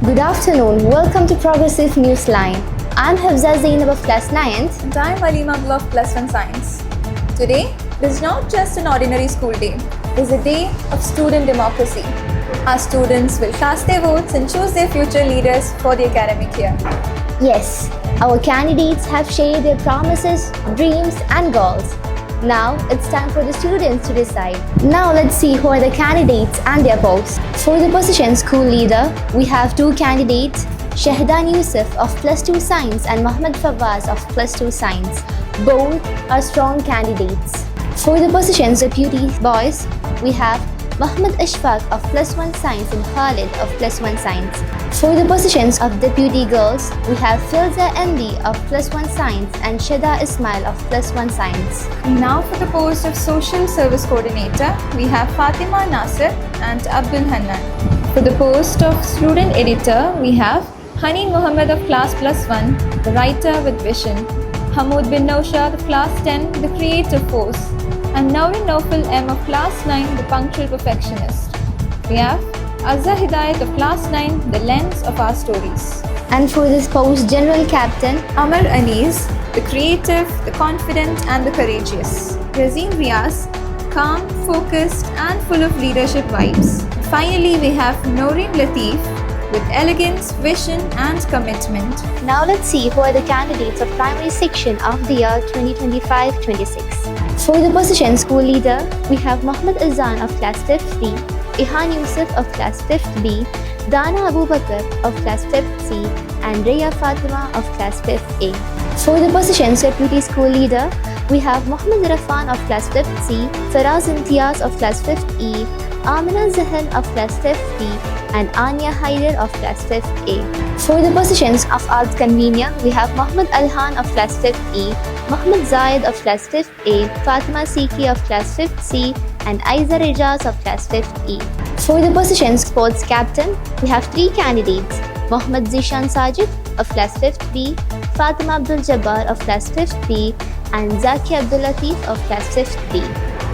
Good afternoon. Welcome to Progressive Newsline. I'm Hafza Zainab of Class 9th. And I'm Alima Abdullah of Plus 1 Science. Today is not just an ordinary school day. It is a day of student democracy. Our students will cast their votes and choose their future leaders for the academic year. Yes, our candidates have shared their promises, dreams and goals. Now it's time for the students to decide. Now let's see who are the candidates and their posts. For the position school leader, we have two candidates, Shahdan Yusuf of Plus 2 Science and Mohammad Fawaz of Plus 2 Science. Both are strong candidates. For the position deputy boys, we have Mohammad Ashfaq of Plus 1 Science and Khalid of Plus 1 Science. For the positions of deputy girls, we have Filza MD of Plus 1 Science and Shada Ismail of Plus 1 Science. Now for the post of social service coordinator, we have Fatima Nasir and Abdul Hannan. For the post of student editor, we have Haneen Muhammad of Class Plus 1, the writer with vision, Hamoud bin Naushad of Class 10, the creative force, and Naurin Naufal M of Class 9, the punctual perfectionist. We have Azza Hidayat of Class 9, the lens of our stories. And for this post general captain, Amar Anis, the creative, the confident and the courageous. Razeen Riaz, calm, focused and full of leadership vibes. Finally, we have Noreen Latif with elegance, vision and commitment. now let's see who are the candidates of primary section of the year 2025-26. For the position school leader, we have Mohammad Azan of Class 5th B, Ihan Yusuf of Class 5th B, Dana Abu Bakr of Class 5th C, and Raya Fatima of Class 5th A. For the position deputy school leader, we have Mohammad Rafan of Class 5th C, Faraz Imtiaz of Class 5th E, Amina Zahan of Class 5th B, and Anya Haider of Class 5th A. For the positions of arts convener, we have Mohammad Alhan of Class 5th E, Mohammad Zayed of Class 5th A, Fatima Siki of Class 5th C, and Aiza Rejaz of Class 5th E. For the position sports captain, we have three candidates, Mohammad Zishan Sajid of Class 5th B, Fatima Abdul Jabbar of Class 5th B, and Zaki Abdul Latif of Class 5th B.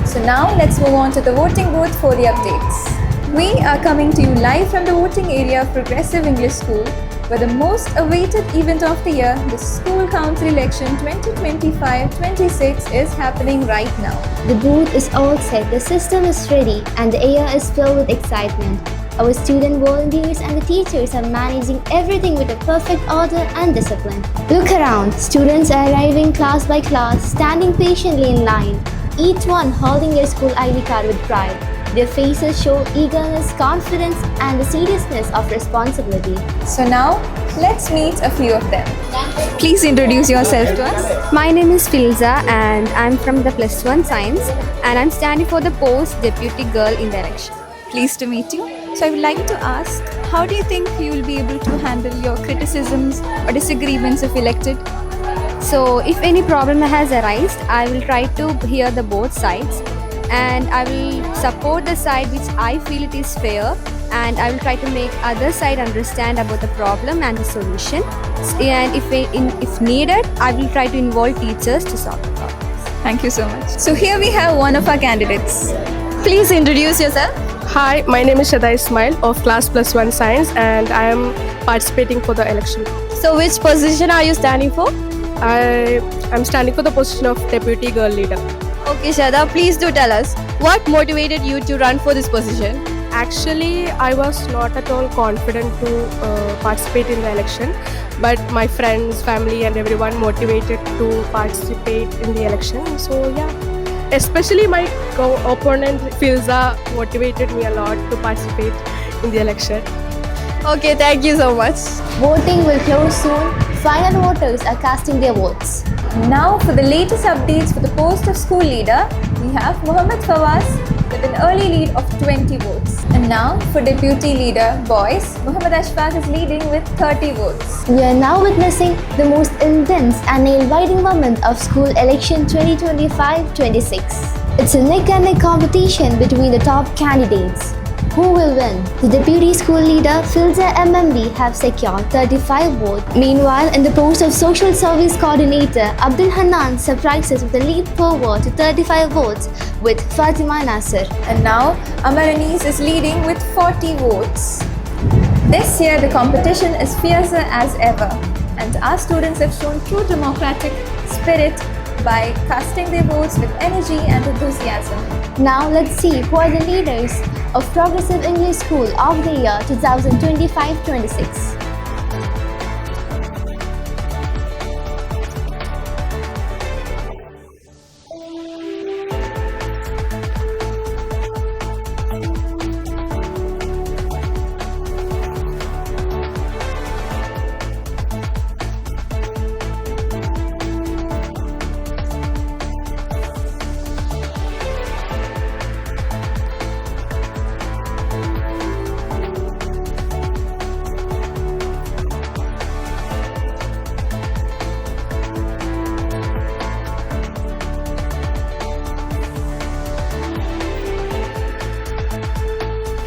So now let's move on to the voting booth for the updates. We are coming to you live from the voting area of Progressive English School, where the most awaited event of the year, the School Council Election 2025-26 is happening right now. The booth is all set, the system is ready, and the air is filled with excitement. Our student volunteers and the teachers are managing everything with a perfect order and discipline. Look around, students are arriving class by class, standing patiently in line, each one holding their school ID card with pride. Their faces show eagerness, confidence, and the seriousness of responsibility. So now let's meet a few of them. Please introduce yourself to us. My name is Filza and I'm from the Plus 1 Science and I'm standing for the post Deputy Girl in the election. Pleased to meet you. So I would like to ask, how do you think you will be able to handle your criticisms or disagreements if elected? So if any problem has arisen, I will try to hear the both sides and I will support the side which I feel it is fair and I will try to make other side understand about the problem and the solution. And if needed, I will try to involve teachers to solve the problems. Thank you so much. So here we have one of our candidates. Please introduce yourself. Hi, my name is Shada Ismail of Class Plus 1 Science and I am participating for the election. So which position are you standing for? I am standing for the position of Deputy Girl Leader. Okay, Shada, please do tell us what motivated you to run for this position? Actually, I was not at all confident to participate in the election, but my friends, family and everyone motivated to participate in the election. So yeah, especially my opponent Filza motivated me a lot to participate in the election. Okay, thank you so much. Voting will close soon. Final voters are casting their votes. Now for the latest updates for the post of school leader, we have Mohammad Fawaz with an early lead of 20 votes. And now for deputy leader boys, Mohammad Ashfaq is leading with 30 votes. We are now witnessing the most intense and nail-biting moment of school election 2025-26. It's a neck-and-neck competition between the top candidates. Who will win? The deputy school leader, Filza MMB, have secured 35 votes. Meanwhile, in the post of social service coordinator, Abdul Hannan surprises with a leap forward to 35 votes with Fatima Nasir. And now Amar Anis is leading with 40 votes. This year, the competition is fiercer as ever, and our students have shown true democratic spirit by casting their votes with energy and enthusiasm. Now let's see who are the leaders of Progressive English School of the Year 2025-26.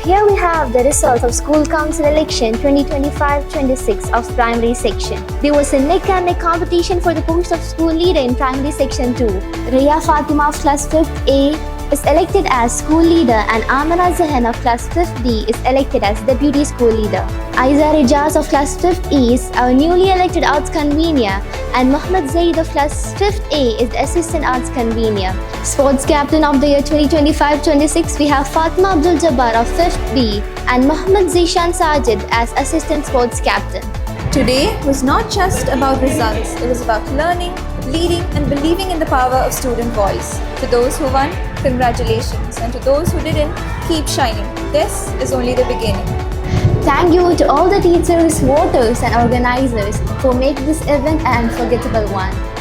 Here we have the results of School Council Election 2025-26 of Primary Section. There was a neck and neck competition for the post of School Leader in Primary Section 2. Raya Fatima of Class 5th A is elected as School Leader and Amana Zahan of Class 5th B is elected as Deputy School Leader. Aiza Rijaz of Class 5th E is our newly elected Arts Convener and Muhammad Zaid of Class 5th A is the Assistant Arts Convener. Sports Captain of the Year 2025-26 we have Fatima Abdul Jabbar of 5th B and Muhammad Zishan Sajid as Assistant Sports Captain. Today was not just about results, it was about learning, leading, and believing in the power of student voice. To those who won, congratulations, and to those who didn't, keep shining. This is only the beginning. Thank you to all the teachers, voters, and organizers for making this event an unforgettable one.